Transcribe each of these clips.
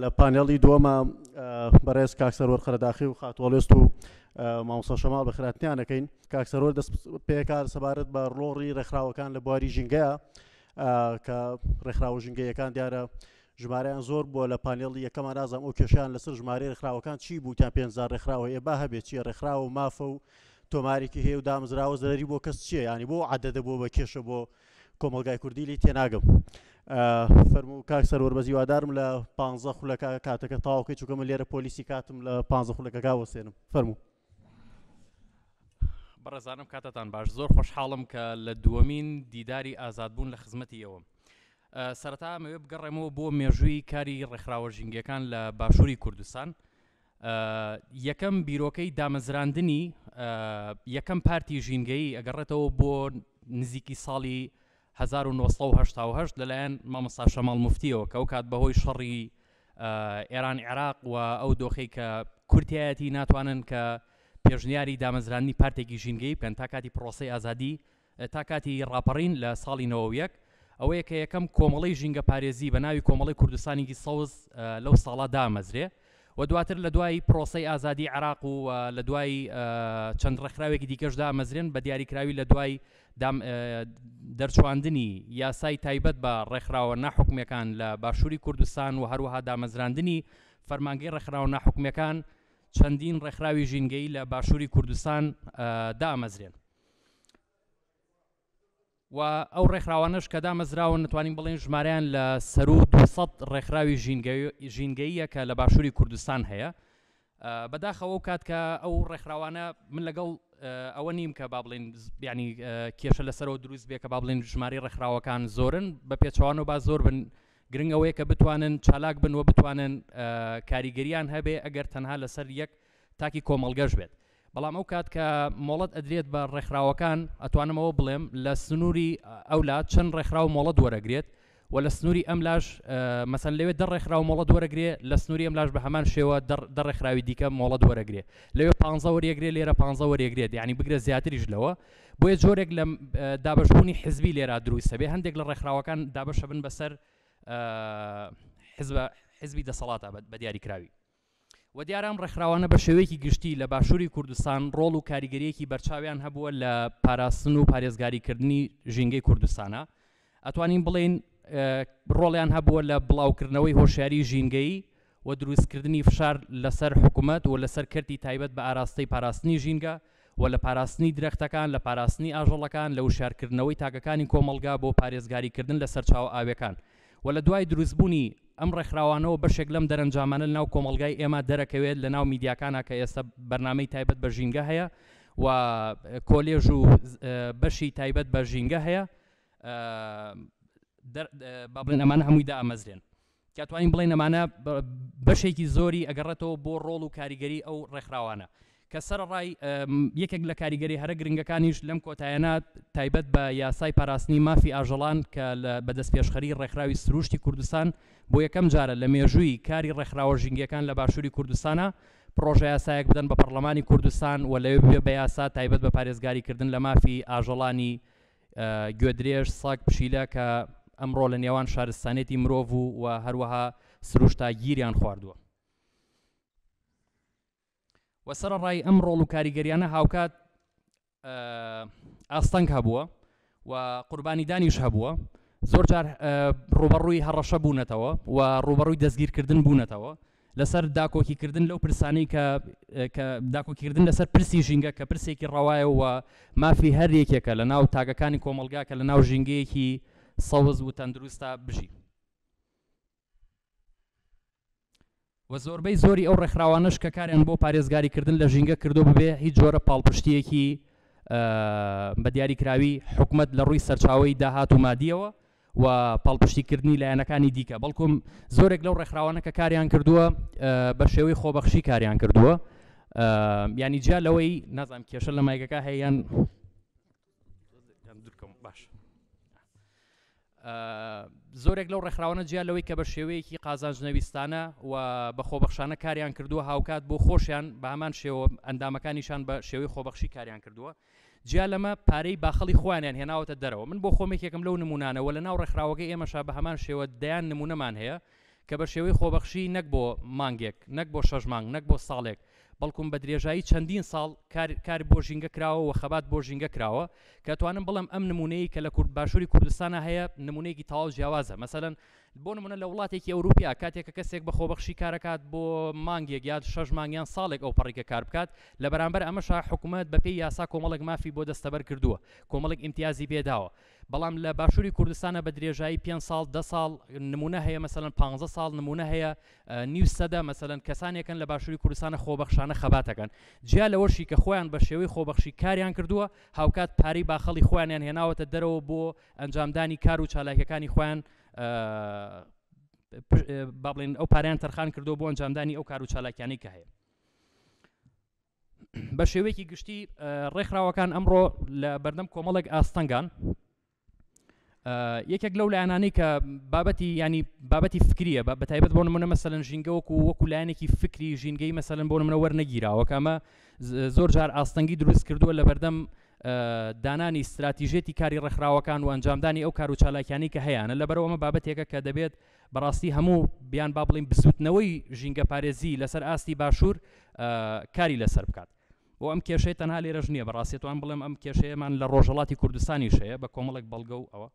لە پانێڵی دووەمە بەڕێز کاکسەرۆر خەرداخی و خاتوەڵێست و مامۆستا شەماڵ بەخێراتنیانەکەین. کاکسەرۆر دەست پێکات سەبارەت بە ڕۆڵی ڕێکخراوەکان لە بواری ژینگەیە کە ڕێکخراوە ژینگەیەکان دیارە ژمارەیان زۆر بووە لە پانێڵی یەکەمان نازانم ئەو کێشیان لەسەر ژمارەی ڕێکخراوەکان چی بووتیان 5,000 ڕێکخراوە ئێبا هەبێت چیە ڕێکخراوە و مافە و تۆمارێکی هەیە و دامزراوە زەرەری بۆ کەس چییە، ینی بۆ عەدەدە بۆ بە کێشە بۆ کۆمەلگای کوردی لی تێناگەم. فەرموو کاکسەرۆر بەزی وادارم لە 15 خولەکە کاتەکە تاواکەی چووکەمە لێرە پۆلیسی کاتم لە 15 خولەکەکە وەسێنم. فەرموو. بەڕێزانم کاتتان باش، زۆر خۆشحاڵم کە لە دووەمین دیداری ئازادبوون لە خزمەتی ئێوەم. سەرەتا ئەمەوێ بگەڕێمەوە بۆ مێژووی کاری ڕێکخراوە ژینگەکان لە باشووری کوردستان. یەکەم بیرۆکەی دامەزراندنی یەکەم پارتی ژینگەیی ئەگەڕێتەوە بۆ نزیکی ساڵی 1970 لەلایەن مامۆستا شەماڵ موفتیەوە کە ئەو کات بەهۆی شەڕی ئێران عێراق و ئەو دۆخەی کە کورتایەتی ناتوانن کە پێشنیاری دامەزراندنی پارتێکی ژینگەی بکەن تا کاتی پرۆسەی ئازادی تا کاتی ڕاپەڕین لە ساڵی 91 ئەوەیە کە یەکەم کۆمەڵی ژینگە پارێزی بە ناوی کۆمەڵی کوردستانێکی سەوز لەو ساڵا دامەزرێ و دواتر لە دوای پرۆسەی ئازادی عێراق و لە دوای چەند ڕێکخراوێکی دیکەش دامەزرێن بە دیاریکراوی لە دوای دەرچواندنی یاسای تایبەت بە ڕێکخراوە ناحوکمیەکان لە باشووری کوردستان و هەروەها دامەزراندنی فەرمانگەی ڕێکخراوە ناحوکمیەکان چەندین ڕێکخراوی ژینگەی لە باشووری کوردستان دامەزرێن و ئەو ڕێکخراوانش کە دامەزراون نتوانین بڵێن ژمارەیان لە سەر و 200 ڕێکخراوی ژینگەییە کە لە باشووری کوردستان هەیە. بەداخەوە کات کە ئەو ڕێکخراوانە من لەگەڵ ئەوە نیم کە با بڵێن ینی کێشە لەسەرەوە دروست بێ کە با بڵێن ژمارەی ڕێکخراوەکان زۆرن بە پێچەوان و با زۆر بن گرنگەوەیە کە بتوانن چالاک بن و بتوانن کاریگەریان هەبێ ئەگەر تەنها لەسەر یەک تاکی کۆمەڵگەش بێت. بەڵام ئەو کات کە مۆڵەت ئەدرێت بە ڕێکخراوەکان ئەتوانمەوە بڵێم لە سنووری ئەولات چەند ڕێکخراو مۆڵەت وەرەگرێت و لە سنووری ئەملاش مەسەن لەوێ دە ڕێکخراو مۆڵەت وەرەگرێ لە سنووری ئەملاش بە هەمان شێوە دە ڕێکخراوی دیکە مۆڵەت وەرەگرێ لەوێ 15 وەرەگرێ لێرە 15 وەرەگرێت یعنی بگرە زیاتریش لەوە بۆیە جۆرێک لە دابەشبوونی حزبی لێرە دروستە بێ هەندێک لە ڕێکخراوەکان دابەشە بن بەسەر حزبی دەسەڵاتە بە دیاریکراوی و دیارام ڕێکخراوانە بە شێوەیەکی گشتی لە باشووری کوردستان ڕۆڵ و کاریگەریەکی بەرچاویان هەبووە لە پاراستن و پارێزگاریکردنی ژینگەی کوردستانە. ئەتوانین بڵێن ڕۆڵیان هەبووە لە بڵاوکردنەوەی هۆشیاری ژینگەیی و دروستکردنی فشار لەسەر حکوومەت و لەسەر کردی تایبەت بە ئاراستەی پاراستنی ژینگە و لە پاراستنی درەختەکان لە پاراستنی ئاژەڵەکان لە وشارکردنەوەی تاگەکانی کۆمەلگا بۆ پارێزگاریکردن لە سەرچاو ئاویەکان و لە دوای دروستبوونی ئەم ڕێکخراوانەوە بەشێک لەم دەرەنجامانە لەناو کۆمەلگای ئێمە دەرەکەوێت لەناو میدیاکانە کە ئێستا بەرنامەی تایبەت بە ژینگە هەیە و کۆلێژ و بەشی تایبەت بە ژینگە هەیە با بڵێن ئەمانە هەمووی دامەزرێن کە توانین بڵێن ئەمانە بەشێکی زۆری ئەگەڕێتەوە بۆ ڕۆڵ و کاریگەری ئەو ڕێکخراوانە کە سەرڕای یەکێک لە کاریگەری هەرە گرنگەکانیش لەم کۆتایەنە تایبەت بە یاسای پاراستنی مافی ئاژەڵان کە بە دەست پێشخەری ڕێکخراوی سروشتی کوردستان بۆ یەکەم جارە لە مێژووی کاری ڕێکخراوە ژینگەکان لە باشووری کوردستانە پرۆژە یاسایەک بدەن بە پەرلەمانی کوردستان و لەوێ بێ بە یاسا تایبەت بە پارێزگاریکردن لە مافی ئاژەڵانی گوێدرێژ ساگ پشیلە کە ئەمڕۆ لە نێوان شارستانێتی مرۆڤ و هەروەها سروشتا گیریان خواردووە. و سەرڕای ئەم ڕۆڵ و کاریگەریانە هاوکات ئاستەنگ هەبووە و قوربانی دانیش هەبووە زۆر جار ڕوبەڕووی هەڕەشە بوونەتەوە و ڕوبەڕووی دەستگیرکردن بوونەتەوە لەسەر داکۆکیکردن لەو پرسانەی کە داکۆکیکردن لەسەر پرسی ژینگە کە پرسێکی ڕەوایە و مافی هەر یەکێکە لە ناو تاگەکانی کۆمەلگا کە لە ناو ژینگەیەکی سەوز و تەندروستە بژی و زۆربەی زۆری ئەو ڕێکخراوانش کە کاریان بۆ پارێزگاریکردن لە ژینگە کردو ببێ هیچ جۆرە پاڵپشتیەکی بە دیاریکراوی حکومەت لە ڕووی سەرچاوی داهات و مادیەوە و پاڵپشتیکردنی لایەنەکانی دیکە بەڵکوم زۆرێک لەو ڕێکخراوانە کە کاریان کردووە بە شێوەی خۆبەخشی کاریان کردووە ینی جا لەوەی نازانم کێشە لە مایکەکە هەیەیان باش زۆرێک لەو ڕێکخراوانە جیا لەوەی کە بە شێوەیەکی قازانجنەویستانە و بە خۆبەخشانە کاریان کردووە هاوکات بۆ خۆشیان بە هەمان شێوە ئەندامەکانیشان بە شێوەی خۆبەخشی کاریان کردووە جیا لەمە پارەی باخەڵی خۆیانیان هێناوەتە دەرەوە من بۆ خۆمێکێکم لەو نمونانەوە لە ناو ڕێکخراوەکەی ئێمەشا بە هەمان شێوە دەیان نمونەمان هەیە کە بە شێوەی خۆبەخشی نەک بۆ مانگێک نەک بۆ 6 مانگ نەک بۆ ساڵێک بەڵکوم بە درێژایی چەندین ساڵ کاری بۆ ژینگە کراوە و خەبات بۆ ژینگە کراوە کە توانم بڵم ئەم نمونەیە کە لە باشووری کوردستانە هەیە نمونەیەکی تەواو جیاوازە مەسەلەن بۆ نمونە لە وڵاتێکی ئەوروپیا کاتێک کە کەسێک بە خۆبەخشی کارەکات بۆ مانگێک یا 6 مانگیان ساڵێک ئەو پەڕێکە کار بکات لە بەرامبەر ئەمەشا حکوومەت بەپێی یاسا کۆمەڵێک مافی بۆ دەستەبەر کردووە کۆمەڵێک ئیمتیازی پێداوە بەڵام لە باشووری کوردستانە بە درێژایی 5 ساڵ 10 ساڵ نمونە هەیە مەسەلەن 15 ساڵ نمونە هەیە نیو سەدە مەسەلەن کەسانێکن لە باشووری کوردستانە خۆبەخشانە خەباتەکەن جیا لەوەشی کە خۆیان بە شێوەی خۆبەخشی کاریان کردووە هاوکات پارەی باخەڵی خۆیانیان هێناوەتە دەرەوە بۆ ئەنجامدانی کار و چالاکیەکانی خۆیان با بڵێن ئەو پارەیان تەرخان کردو بۆ ئەنجامدانی ئەو کار و چالاکیانەی کە هەیە بە شێوەیەکی گشتی ڕێکخراوەکان ئەمڕۆ لە بەردەم کۆمەڵێک ئاستەنگان یەکێک لەو لایەنانەی کە بابەتی فکریە بە تایبەت بۆ نمونە مەسەلەن ژینگە وەکو لایەنێکی فکری ژینگەی مەسەلەن بۆ نمونە وەرنەگیراوە کە ئەمە زۆر جار ئاستەنگی دروست کردووە لە بەردەم دانانی استراتیژێتی کاری ڕێکخراوەکان و ئەنجامدانی ئەو کار و چالاکیانی کە هەیەە لەبەرەوە ئەمە بابەتێکە کە دەبێت بەڕاستی هەموو بیان با بڵین بسووتنەوەی ژینگە پارێزی لەسەر ئاستی باشوور کاری لەسەر بکات بۆ ئەم کێشەی تەنها لێرەش نییە بەڕاستیتوان بڵێم ئەم کێشەیەمان لە ڕۆژهەڵاتی کوردستانیش هەیە بە کۆمەڵێک بەڵگە و ئەوە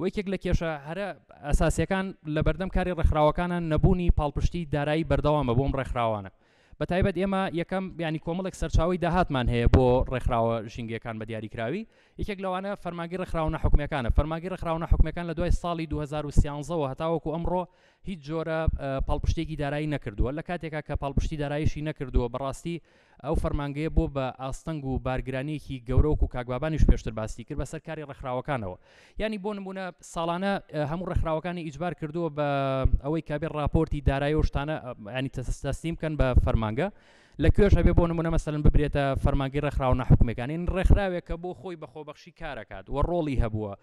وەکێک لە کێشە هەرە ئەساسیەکان لە بەردەم کاری ڕێکخراوەکانە نەبوونی پاڵپشتی دارایی بەردەوامە بۆم ڕێکخراوانە بە تایبەت ئێمە یەکەم ینی کۆمەڵێک سەرچاوی داهاتمان هەیە بۆ ڕێکخراوە ژینگەکان بە دیاریکراوی یەکێک لەوانە فەرمانگەی ڕێکخراونە حکومەکانە فەرمانگەی ڕێکخراونە حکومەکان لە دوای ساڵی 2013 هەتاوەکو ئەمڕۆ هیچ جۆرە پاڵپشتێکی دارایی نەکردووە لە کاتێکا کە پاڵپشتی داراییشی نەکردووە بەڕاستی ئەو فەرمانگەیە بۆ بە ئاستەنگ و بارگرانیەکی گەورە و کاکبابانیش پێشتر باسی کرد بەسەر کاری ڕێکخراوەکانەوە ینی بۆ نمونە ساڵانە هەموو ڕێکخراوەکانی ئیجبار کردووە بە ئەوەی کابێ راپۆرتی دارایی و شتانە ینی تەسلیم بکەن بە فەرمانگە لەکوێش هەبێ بۆ نمونە مەسەلەن ببرێتە فەرمانگەی ڕێکخراونە حکومەکانی ڕێکخراوێک کە بۆ خۆی بە خۆبەخشی کارەکات و ڕۆڵی هەبووە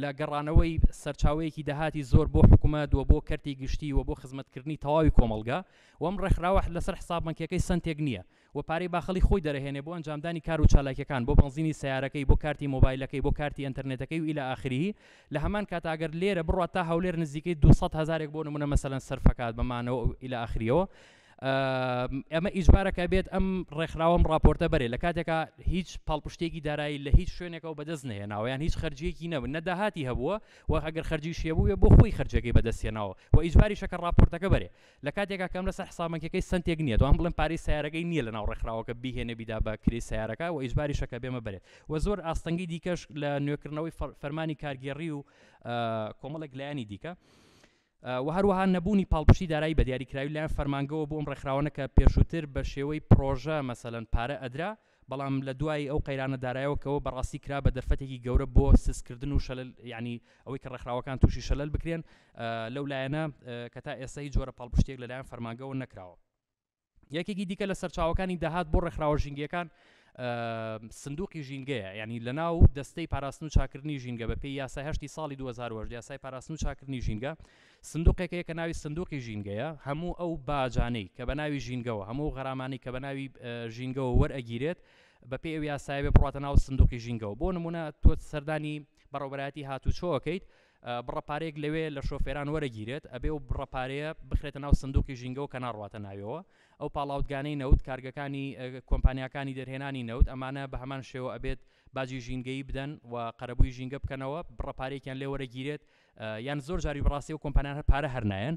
لە گەڕانەوەی سەرچاوەیەکی داهاتی زۆر بۆ حکومەت و بۆ کەرتی گشتی و بۆ خزمەتکردنی تەواوی کۆمەلگا و ئەم ڕێکخراوە لەسەر حساب بنکەکەی سنتێک نییە و پارەی باخەڵی خۆی دەرەهێنێ بۆ ئەنجامدانی کار و چالاکیەکان بۆ بنزینی سیارەکەی بۆ کارتی مۆبایلەکەی بۆ کارتی ئینتەرنێتەکەی و ئیلە ئاخری لە هەمان کاتاگەر لێرە بڕات تا هەولێر نزیکەی 200,000 بۆ نمونە مەسەلەن سەرفەکات بەمانەوە ئیلە ئاخریەوە ئەمە ئیجبارەکە بێت ئەم ڕێکخراوەم راپۆرتە بەرێ لە کاتێکا هیچ پاڵپشتێکی دارایی لە هیچ شوێنێکەوە بەدەست نهێناوە یان هیچ خەرجیەکی نەبوو نەداهاتی هەبووە و ئەگەر خەرجیشیە بووە بۆ خۆی خەرجەکەی بەدەستێناوە و ئیجباریشەکە راپۆرتەکە بەرێ لە کاتێکا کەم لەسەر حسابەکەی سنتێک نییە تو ئەم بڵێن پارەی سیارەکەی نییە لە ناو ڕێکخراوەکە بیهێنێ بیدا بە کری سیارەکە و ئیجباریشەکە بێمە بەرێ و زۆر ئاستەنگی دیکەش لە نوێکردنەوەی فەرمانی کارگێڕی و کۆمەڵێک لایەنی دیکە و هەروەها نەبوونی پاڵپشتی دارایی بە دیاریکراوی لایەن فەرمانگەوە بۆ ئەم ڕێکخراوانە کە پێشووتر بە شێوەی پرۆژە مەسەلەن پارە ئەدرا بەڵام لە دوای ئەو قەیرانە دارایەوەکەوە بەڕاستی کرا بە دەرفەتێکی گەورە بۆ سسکردن و شەلل ینی ئەوەی کە ڕێکخراوەکان تووشی شەلل بکرێن لەو لایەنە کە تا ئێستا هیچ جۆرە پاڵپشتێک لەلایەن فەرمانگەوە نەکراوە یەکێکی دیکە لە سەرچاوەکانی داهات بۆ ڕێکخراوە ژینگەکان سندوقی ژینگەیە ینی لەناو دەستەی پاراستن و چاکردنی ژینگە بە پێی یاسای 8 ساڵی 2008 یاسای پاراستن و چاکردنی ژینگە سندوقێکەیە کە ناوی سندوقی ژینگەیە هەموو ئەو باجانەی کە بە ناوی ژینگەوە هەموو غەرامانی کە بە ناوی ژینگەوە وەرئەگیرێت بە پێی ئەو یاسایە بێ بڕاتە ناو سندوقی ژینگەوە بۆ نمونە تۆ سەردانی بەڕێوەبەرایەتی هاتوچۆەکەیت بڕەپارێک لەوێ لە شۆفێران وەرەگیرێت ئەبێ و بڕەپارەیە بخرێتە ناو سندوقی ژینگەوە کە ناڕواتە ناویەوە ئەو پاڵاوتگانەی نەوت کارگەکانی کۆمپانیاکانی دەرهێنانی نەوت ئەمانە بە هەمان شێوە ئەبێت باجی ژینگەی بدەن و قەرەبووی ژینگە بکەنەوە بڕەپارێکیان لێ وەرەگیرێت یان زۆر جاری بەڕاستی و کۆمپانیان پارە هەرنایەن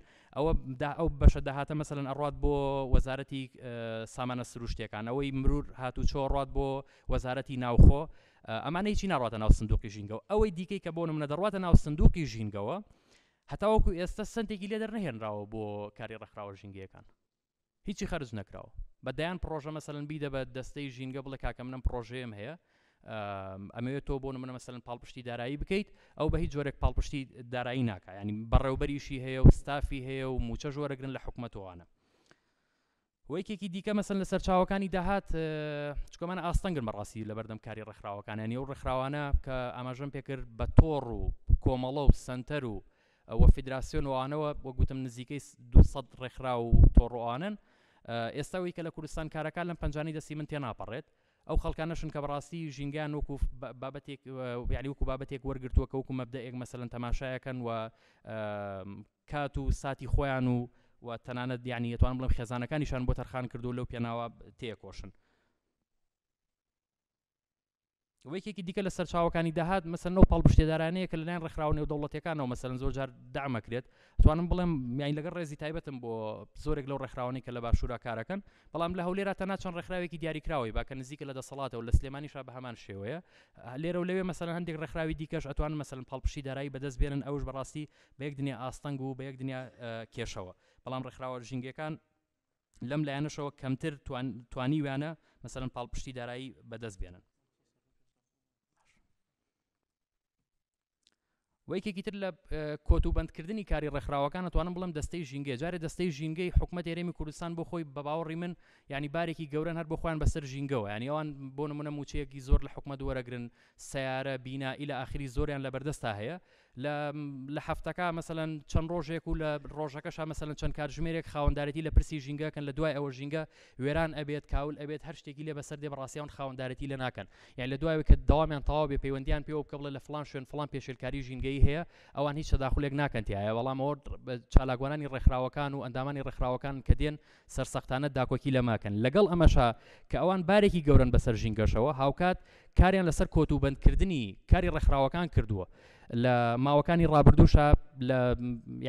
ئەو بەشە داهاتە مەسەلەن ئەڕات بۆ وەزارەتی سامانە سروشتیەکان ئەوەی مرور هاتوچۆ ڕات بۆ وەزارەتی ناوخۆ ئەمانە هیچی ناڕاتە ناو سندوقی ژینگەوە ئەوەی دیکەی کە بۆ نمونە دەڕواتە ناو سندوقی ژینگەوە هەتاوەکو ئێستا سنتێکی لێ دەرنەهێنراوە بۆ کاری ڕێکخراوە ژینگەکان هیچی خەرج نەکراوە بەدایان پرۆژە مەسەلەن بیدە بە دەستەی ژینگە بڵێ کاکە منم پرۆژەیەم هەیە ئەمەوێت تۆ بۆ نمونە مەسەلەن پاڵپشتی دارایی بکەیت ئەو بە هیچ جۆرێک پاڵپشتی دارایی ناکە ینی بەڕێوبەریشی هەیە و ستافی هەیە و موچە ژۆرەگرن لە حکومەتەوەوانە وەیەکێکی دیکە مەسەلەن لە سەرچاوەکانی داهات چکۆمانە ئاستەنگن بەڕاستی لە بەردەم کاری ڕێکخراوەکان ینی ئەو ڕێکخراوانە کە ئاماژەم پێکرد بە تۆڕ و کۆمەڵە و سنتەر و وە فیدراسیۆنەوەوانەوە وە گوتم نزیکەی 200 ڕێکخرا و تۆڕۆوانن ئێستاوی کە لە کوردستان کارەکان لەم پەنجانی دەستی من تێناپەڕێت ئەو خەڵکانەشن کە بەڕاستی ژینگیان وەکو بابەتێک یعنی وەکو بابەتێک وەرگرتووە کە وەکو مەبدەئێک مەسەلەن تەماشایەکەن و کات و ساتی خۆیان و تەنانەت یعنی ئەتوانم بڵێم خێزانەکانیشان بۆ تەرخان کردو لەو پێناوە تێکۆشن. وەیەکێکی دیکە لە سەرچاوەکانی داهات مەسەلەن ئەو پاڵپشتێدارانەیە کە لەلایەن ڕێکخراوە نێودەوڵەتیەکانەوە مەسەلەن زۆر جار دامەکرێت، توانم بڵێم یعنی لەگەڵ ڕێزی تایبەتم بۆ زۆرێک لەو ڕێکخراوانەی کە لە باشوورا کارەکەن، بەڵام لە هەولێرە تەنها چەند ڕێکخراوێکی دیاریکراوی باکە نزیکە لە دەسەڵاتەوە لە سلێمانیشا بە هەمان شێوەیە. لێرە و لەوێ مەسەلەن هەندێک ڕێکخراوی دیکەش ئەتوانن مەسەلەن پاڵپشتی دارایی بەدەست بێنن، ئەوش بەڕاستی بە یەک دنیا ئاستەنگ و بە یەک دنیا کێشەوە، بەڵام ڕێکخراوە ژینگەکان لەم لایەنەشەوە کەمتر توانیویانە مەسەلەن پاڵپشتی دارایی بەدەست بێنن. وەیەکێکی تر لە کۆتوبەندکردنی کاری ڕێکخراوەکان ئەتوانم بڵێم دەستەی ژینگە. جارێ دەستەی ژینگەی حکومەت هێرێمی کوردستان بۆ خۆی بە باوەڕی من یعنی بارێکی گەورەن هەر بۆ خۆیان بەسەر ژینگەوە، یعنی ئەوان بۆ نمونە موچەیەکی زۆر لە حکومەت وەرەگرن، سیارە، بینا ئیلە ئاخری زۆریان لە بەردەستا هەیە. لە هەفتەکە مەسەلەن چەند ڕۆژێک و لە ڕۆژەکەشا مەسەلەن چەند کاتژمێرێک خاوەندارەتی لە پرسی ژینگەکەن، لە دوای ئەوە ژینگە وێران ئەبێت، کاول ئەبێت، هەر شتێکی لێ بەسەر دێ بەڕاستیان خاوەندارەتی لە ناکەن. یعنی لە دوای کە داوامیان تەواو بێ پەیوەندیان پێوە بکە بڵێ لە فڵان شوێن فڵان پێشێلکاری ژینگەیی هەیە، ئەوان هیچ تەداخولێک ناکەن تایە، بەڵام ئەوە چالاکوانانی ڕێکخراوەکان و ئەندامانی ڕێکخراوەکان کە دێن سەرسەختانە داکۆکی لەماکەن. لەگەڵ ئەمەشا کە ئەوان بارێکی گەورن بەسەر ژینگەشەوە، هاوکات کاریان لەسەر کۆتوبەندکردنی کاری ڕێکخراوەکان کردووە. لە ماوەکانی ڕابردووشە لە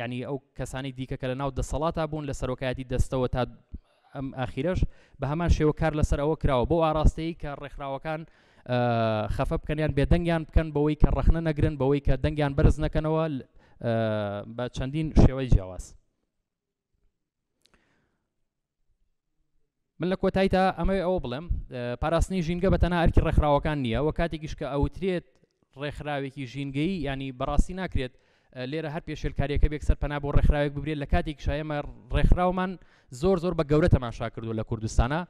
یعنی ئەو کەسانی دیکە کە لە ناو دەسەڵاتە بوون لە سەرۆکایەتی دەستەوە تا ئەم ئاخیرەش بە هەمان شێوە کار لەسەر ئەوە کراوە بۆ ئاراستەیە کە ڕێکخراوەکان خەفە بکەنیان بێدەنگیان بکەن بەوەی کە ڕەخنە نەگرن، بەوەی کە دەنگیان بەرز نەکەنەوە بە چەندین شێوەی جیاواز. من لە کۆتاییدا ئەمەوێ ئەوە بڵێم پاراستنی ژینگە بە تەنها ئەرکی ڕێکخراوەکان نییە، و کاتێکیش کە ئەوترێت ڕێکخراوێکی ژینگەیی ینی بەڕاستی ناکرێت لێرە هەر پێشێلکاریەکە بێک سەرپەنا بۆ ڕێکخراوێک ببرێت. لە کاتێک شایەمە ڕێکخراومان زۆر بە گەورە تەماشا کردو لە کوردستانە،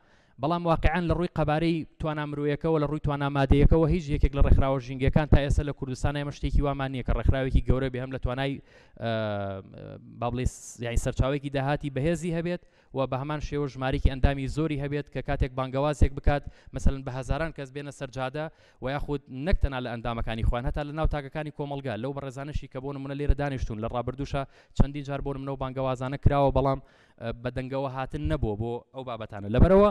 بەڵام واقعیان لە ڕووی قەبارەی توانە مرۆیەکەوە لە ڕووی توانە مادەیەکەوە هیچ یەکێک لە ڕێکخراوە ژینگەکان تا ئێستا لە کوردستانە ئێمە شتێکی وامان نییە کە ڕێکخراوێکی گەورە بێ هەم لە توانای با بڵێ یعنی سەرچاوێکی داهاتی بەهێزی هەبێت و بە هەمان شێوە ژمارەی ئەندامی زۆری هەبێت کە کاتێک بانگەوازێک بکات مەسەلەن بە هەزاران کەس بێنە سەرجادە و یاخود نەک تەنها لە ئەندامەکانی خۆیان هەتا لە ناو تاکەکانی کۆمەڵگا لەو بەڕێزانشی کە بۆ نمونە لێرە دانیشتون لە ڕابردووشە چەندین جار بۆ نمونە بانگەوازانە کراوە، بەڵام بە دەنگەوە هاتن نەبووە بۆ ئەو بابەتانە. لەبەرەوە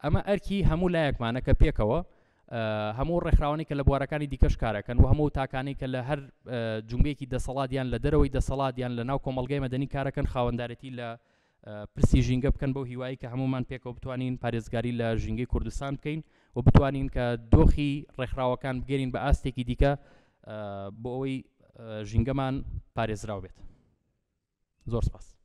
ئەمە ئەرکی هەموو لایەکمانە کە پێکەوە هەموو ڕێکخراوانی کە لە بوارەکانی دیکەش کارەکەن و هەموو تاکانی کە لە هەر جونگەیەکی دەسەڵاتیان لە دەرەوەی دەسەڵاتیان لە ناو کۆمەڵگەی مەدەنی کارەکەن خاوەندارەتی لە پرسی ژینگە بکەن بەو هیوایی کە هەمومان پێکەوە بتوانین پارێزگاری لە ژینگەی کوردستان بکەین و بتوانین کە دۆخی ڕێکخراوەکان بگەرین بە ئاستێکی دیکە بۆ ئەوەی ژینگەمان پارێزراو بێت. زۆر سپاس.